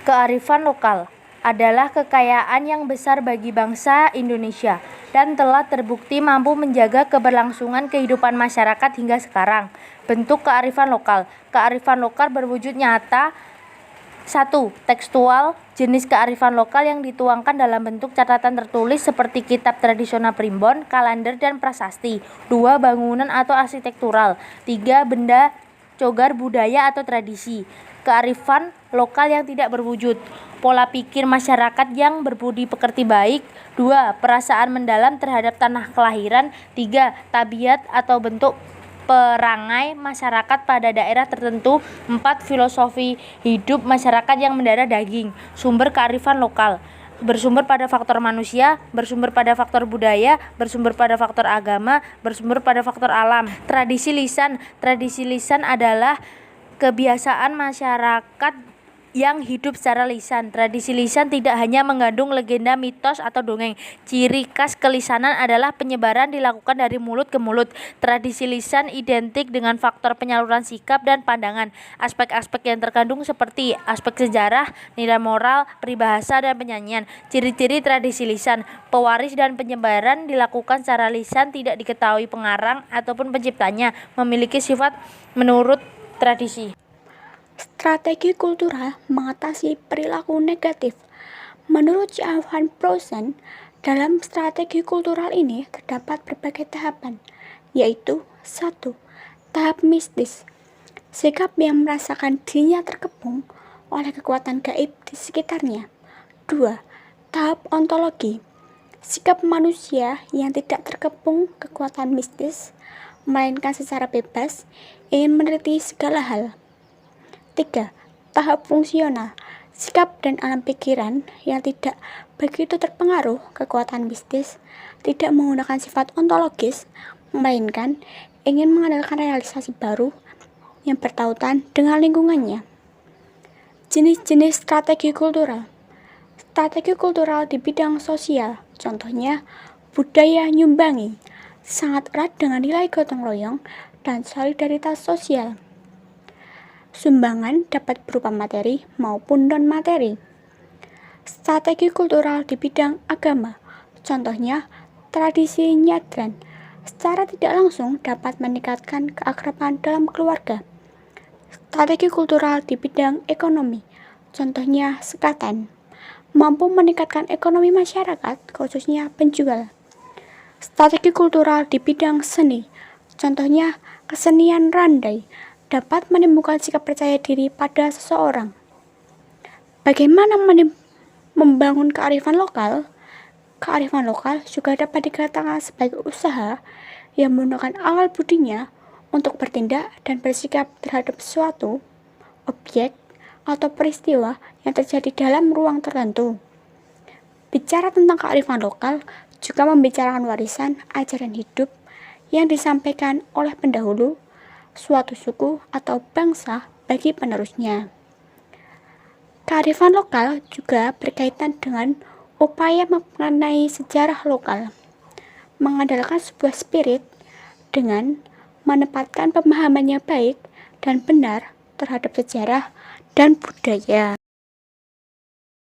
Kearifan lokal adalah kekayaan yang besar bagi bangsa Indonesia dan telah terbukti mampu menjaga keberlangsungan kehidupan masyarakat hingga sekarang. Bentuk kearifan lokal. Kearifan lokal berwujud nyata. 1. Tekstual, jenis kearifan lokal yang dituangkan dalam bentuk catatan tertulis seperti kitab tradisional primbon, kalender, dan prasasti. 2. Bangunan atau arsitektural. 3. Benda cogar budaya atau tradisi. Kearifan lokal yang tidak berwujud. Pola pikir masyarakat yang berbudi pekerti baik. 2. Perasaan mendalam terhadap tanah kelahiran. 3. Tabiat atau bentuk perangai masyarakat pada daerah tertentu. 4. Filosofi hidup masyarakat yang mendarah daging. Sumber kearifan lokal bersumber pada faktor manusia, bersumber pada faktor budaya, bersumber pada faktor agama, bersumber pada faktor alam. Tradisi lisan adalah kebiasaan masyarakat yang hidup secara lisan. Tradisi lisan tidak hanya mengandung legenda, mitos, atau dongeng. Ciri khas kelisanan adalah penyebaran dilakukan dari mulut ke mulut. Tradisi lisan identik dengan faktor penyaluran sikap dan pandangan. Aspek-aspek yang terkandung seperti aspek sejarah, nilai moral, peribahasa, dan penyanyian. Ciri-ciri tradisi lisan: pewaris dan penyebaran dilakukan secara lisan, tidak diketahui pengarang ataupun penciptanya, memiliki sifat menurut tradisi. Strategi kultural mengatasi perilaku negatif. Menurut Van Prosen, dalam strategi kultural ini terdapat berbagai tahapan, yaitu 1. Tahap mistis, sikap yang merasakan dirinya terkepung oleh kekuatan gaib di sekitarnya. 2. Tahap ontologi, sikap manusia yang tidak terkepung kekuatan mistis, melainkan secara bebas ingin meneliti segala hal. 3. Tahap fungsional, sikap dan alam pikiran yang tidak begitu terpengaruh kekuatan mistis, tidak menggunakan sifat ontologis, melainkan ingin mengandalkan realisasi baru yang bertautan dengan lingkungannya. Jenis-jenis strategi kultural. Strategi kultural di bidang sosial, contohnya budaya nyumbangi, sangat erat dengan nilai gotong royong dan solidaritas sosial. Sumbangan dapat berupa materi maupun non-materi. Strategi kultural di bidang agama, contohnya tradisi nyadran, secara tidak langsung dapat meningkatkan keakraban dalam keluarga. Strategi kultural di bidang ekonomi, contohnya sekatan, mampu meningkatkan ekonomi masyarakat, khususnya penjual. Strategi kultural di bidang seni, contohnya kesenian randai, dapat menimbulkan sikap percaya diri pada seseorang. Bagaimana membangun kearifan lokal? Kearifan lokal juga dapat dikatakan sebagai usaha yang menggunakan akal budinya untuk bertindak dan bersikap terhadap suatu objek atau peristiwa yang terjadi dalam ruang tertentu. Bicara tentang kearifan lokal juga membicarakan warisan ajaran hidup yang disampaikan oleh pendahulu suatu suku atau bangsa bagi penerusnya. Kearifan lokal juga berkaitan dengan upaya mengenai sejarah lokal, mengandalkan sebuah spirit dengan menempatkan pemahaman yang baik dan benar terhadap sejarah dan budaya.